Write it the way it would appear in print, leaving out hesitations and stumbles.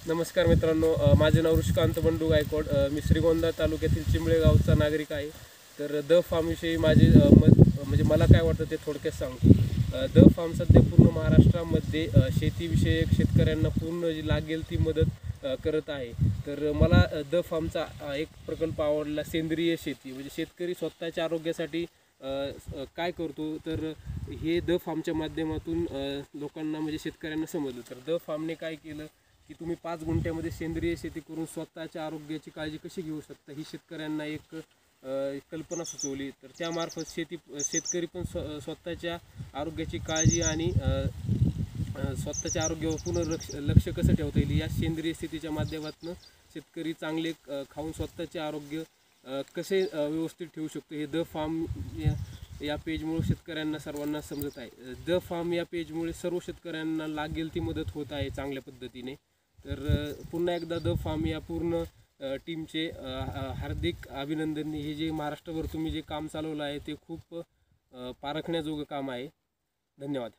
नमस्कार मित्रांनो, माझे नाव ऋषिकांत बंडू गायकवाड. मी श्रीगोंदा तालुक्यातील चिंबळे गावचा नागरिक आहे. तर द फार्मविषयी माझे म्हणजे मला काय वाटतं ते थोडक्यात सांगतो. द फार्म सध्या पूर्ण महाराष्ट्रामध्ये शेतीविषयक शेतकऱ्यांना पूर्ण जी लागेल ती मदत करत आहे. तर मला द फार्मचा एक प्रकल्प आवडला, सेंद्रिय शेती. म्हणजे शेतकरी स्वतःच्या आरोग्यासाठी काय करतो, तर हे द फार्मच्या माध्यमातून लोकांना म्हणजे शेतकऱ्यांना समजलं. तर द फार्मने काय केलं की तुम्ही 5 गुंठ्यामध्ये सेंद्रिय शेती करून स्वतःच्या आरोग्याची काळजी कशी घेऊ शकता ही शेतकऱ्यांना एक कल्पना सुचवली. तर त्यामार्फत शेतकरी पण स्वतःच्या आरोग्याची काळजी आणि स्वतःच्या आरोग्यावर लक्ष कसं ठेवता येईल या सेंद्रिय शेतीच्या माध्यमातून शेतकरी चांगले खाऊन स्वतःचे आरोग्य कसे व्यवस्थित ठेवू शकतो हे द फार्म या पेजमुळे शेतकऱ्यांना सर्वांना समजत आहे. द फार्म या पेजमुळे सर्व शेतकऱ्यांना लागेल ती मदत होत आहे चांगल्या पद्धतीने. तर पुन्हा एकदा द फार्म या पूर्ण टीमचे हार्दिक अभिनंदन. हे जे महाराष्ट्रभर तुम्ही जे काम चालवलं आहे ते खूप पारखण्याजोगं काम आहे. धन्यवाद.